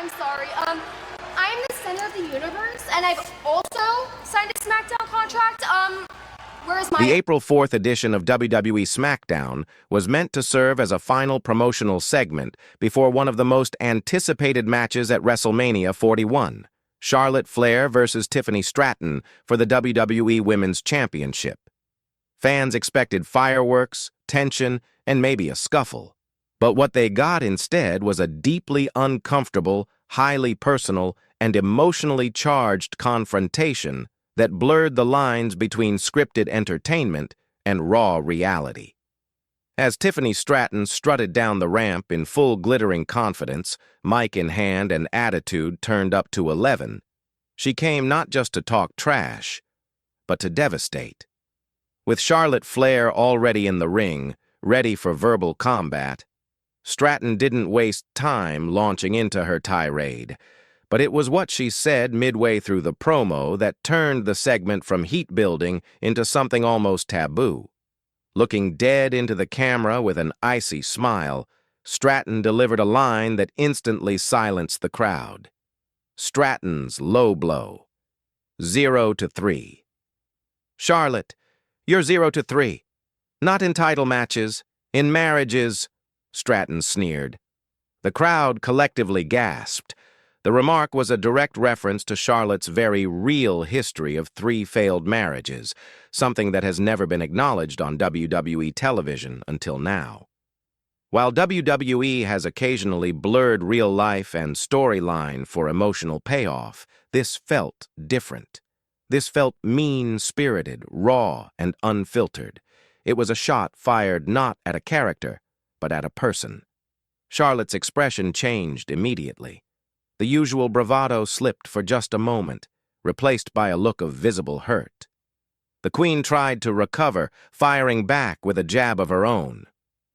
I'm sorry. I'm the center of the universe, and I've also signed a SmackDown contract. Where's my... The April 4th edition of WWE SmackDown was meant to serve as a final promotional segment before one of the most anticipated matches at WrestleMania 41, Charlotte Flair versus Tiffany Stratton for the WWE Women's Championship. Fans expected fireworks, tension, and maybe a scuffle. But what they got instead was a deeply uncomfortable, highly personal, and emotionally charged confrontation that blurred the lines between scripted entertainment and raw reality. As Tiffany Stratton strutted down the ramp in full glittering confidence, mic in hand and attitude turned up to 11, she came not just to talk trash, but to devastate. With Charlotte Flair already in the ring, ready for verbal combat, Stratton didn't waste time launching into her tirade, but it was what she said midway through the promo that turned the segment from heat-building into something almost taboo. Looking dead into the camera with an icy smile, Stratton delivered a line that instantly silenced the crowd. Stratton's low blow. 0-3. Charlotte, you're 0-3. Not in title matches, in marriages, Stratton sneered. The crowd collectively gasped. The remark was a direct reference to Charlotte's very real history of 3 failed marriages, something that has never been acknowledged on WWE television until now. While WWE has occasionally blurred real life and storyline for emotional payoff, this felt different. This felt mean-spirited, raw, and unfiltered. It was a shot fired not at a character, but at a person. Charlotte's expression changed immediately. The usual bravado slipped for just a moment, replaced by a look of visible hurt. The Queen tried to recover, firing back with a jab of her own.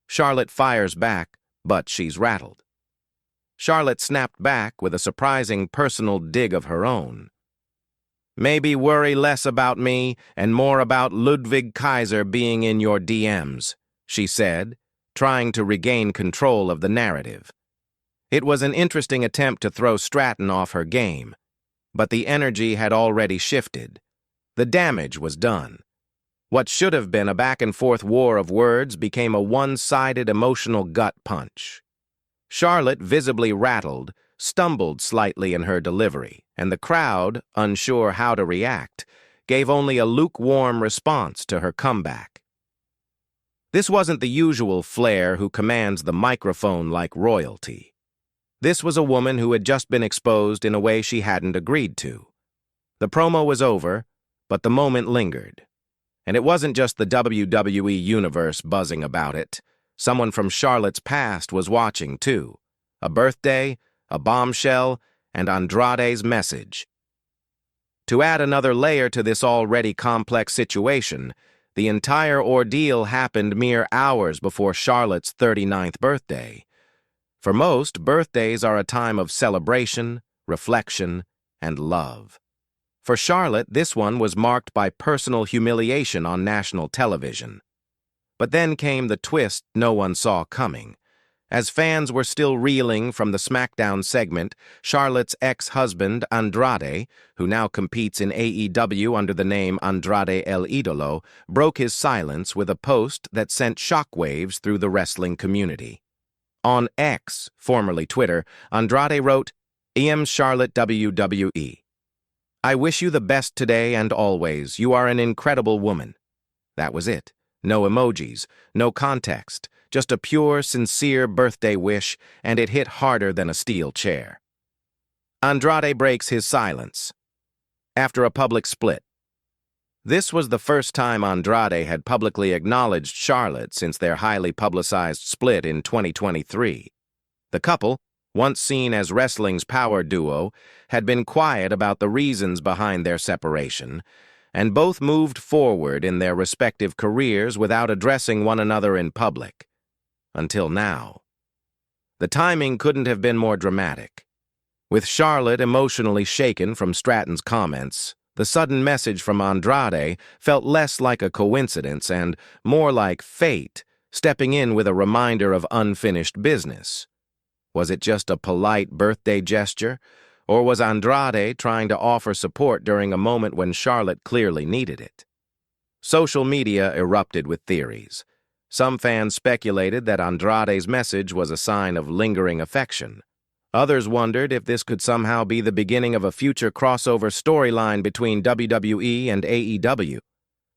Charlotte fires back, but she's rattled. Charlotte snapped back with a surprising personal dig of her own. Maybe worry less about me and more about Ludwig Kaiser being in your DMs, she said, trying to regain control of the narrative. It was an interesting attempt to throw Stratton off her game, but the energy had already shifted. The damage was done. What should have been a back-and-forth war of words became a one-sided emotional gut punch. Charlotte, visibly rattled, stumbled slightly in her delivery, and the crowd, unsure how to react, gave only a lukewarm response to her comeback. This wasn't the usual Flair who commands the microphone like royalty. This was a woman who had just been exposed in a way she hadn't agreed to. The promo was over, but the moment lingered. And it wasn't just the WWE universe buzzing about it. Someone from Charlotte's past was watching, too. A birthday, a bombshell, and Andrade's message. To add another layer to this already complex situation, the entire ordeal happened mere hours before Charlotte's 39th birthday. For most, birthdays are a time of celebration, reflection, and love. For Charlotte, this one was marked by personal humiliation on national television. But then came the twist no one saw coming. As fans were still reeling from the SmackDown segment, Charlotte's ex-husband, Andrade, who now competes in AEW under the name Andrade El Idolo, broke his silence with a post that sent shockwaves through the wrestling community. On X, formerly Twitter, Andrade wrote, "EM Charlotte WWE. I wish you the best today and always. You are an incredible woman." That was it. No emojis, no context, just a pure, sincere birthday wish, and it hit harder than a steel chair. Andrade breaks his silence. After a public split. This was the first time Andrade had publicly acknowledged Charlotte since their highly publicized split in 2023. The couple, once seen as wrestling's power duo, had been quiet about the reasons behind their separation, and both moved forward in their respective careers without addressing one another in public. Until now. The timing couldn't have been more dramatic. With Charlotte emotionally shaken from Stratton's comments, the sudden message from Andrade felt less like a coincidence and more like fate, stepping in with a reminder of unfinished business. Was it just a polite birthday gesture, or was Andrade trying to offer support during a moment when Charlotte clearly needed it? Social media erupted with theories. Some fans speculated that Andrade's message was a sign of lingering affection. Others wondered if this could somehow be the beginning of a future crossover storyline between WWE and AEW.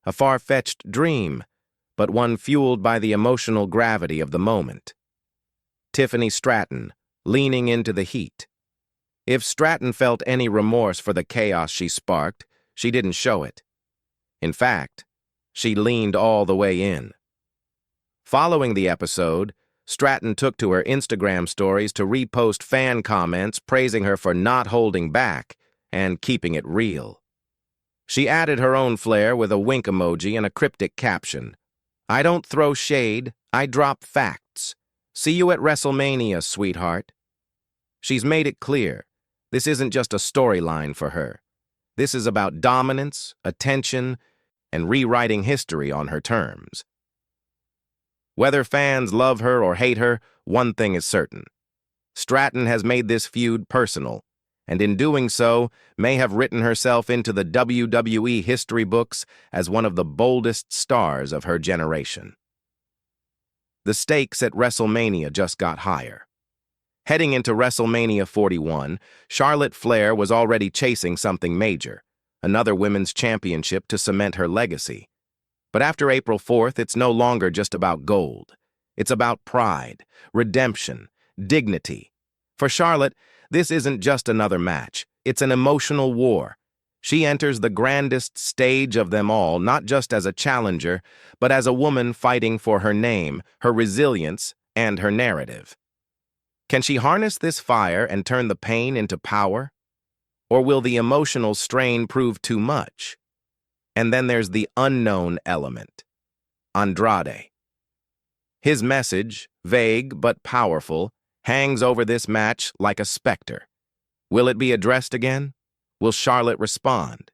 A far-fetched dream, but one fueled by the emotional gravity of the moment. Tiffany Stratton, leaning into the heat. If Stratton felt any remorse for the chaos she sparked, she didn't show it. In fact, she leaned all the way in. Following the episode, Stratton took to her Instagram stories to repost fan comments praising her for not holding back and keeping it real. She added her own flair with a wink emoji and a cryptic caption. "I don't throw shade, I drop facts. See you at WrestleMania, sweetheart." She's made it clear, this isn't just a storyline for her. This is about dominance, attention, and rewriting history on her terms. Whether fans love her or hate her, one thing is certain. Stratton has made this feud personal, and in doing so, may have written herself into the WWE history books as one of the boldest stars of her generation. The stakes at WrestleMania just got higher. Heading into WrestleMania 41, Charlotte Flair was already chasing something major, another women's championship to cement her legacy. But after April 4th, it's no longer just about gold. It's about pride, redemption, dignity. For Charlotte, this isn't just another match. It's an emotional war. She enters the grandest stage of them all, not just as a challenger, but as a woman fighting for her name, her resilience, and her narrative. Can she harness this fire and turn the pain into power? Or will the emotional strain prove too much? And then there's the unknown element. Andrade. His message, vague but powerful, hangs over this match like a specter. Will it be addressed again? Will Charlotte respond?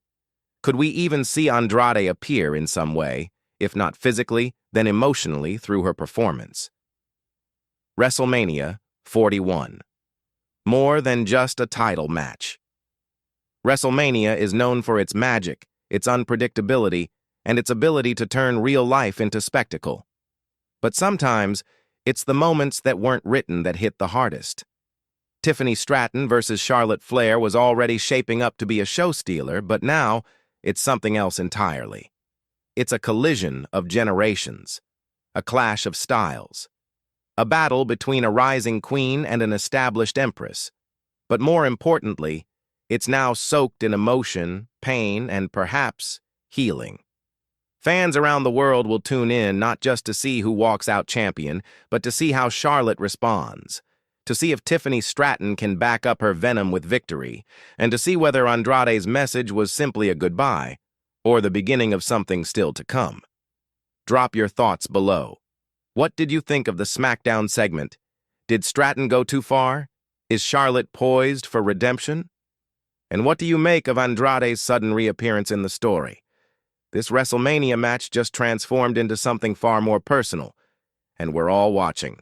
Could we even see Andrade appear in some way, if not physically, then emotionally through her performance? WrestleMania 41. More than just a title match. WrestleMania is known for its magic, its unpredictability, and its ability to turn real life into spectacle. But sometimes, it's the moments that weren't written that hit the hardest. Tiffany Stratton versus Charlotte Flair was already shaping up to be a show stealer, but now it's something else entirely. It's a collision of generations, a clash of styles, a battle between a rising queen and an established empress. But more importantly, it's now soaked in emotion, pain, and perhaps healing. Fans around the world will tune in not just to see who walks out champion, but to see how Charlotte responds, to see if Tiffany Stratton can back up her venom with victory, and to see whether Andrade's message was simply a goodbye or the beginning of something still to come. Drop your thoughts below. What did you think of the SmackDown segment? Did Stratton go too far? Is Charlotte poised for redemption? And what do you make of Andrade's sudden reappearance in the story? This WrestleMania match just transformed into something far more personal, and we're all watching.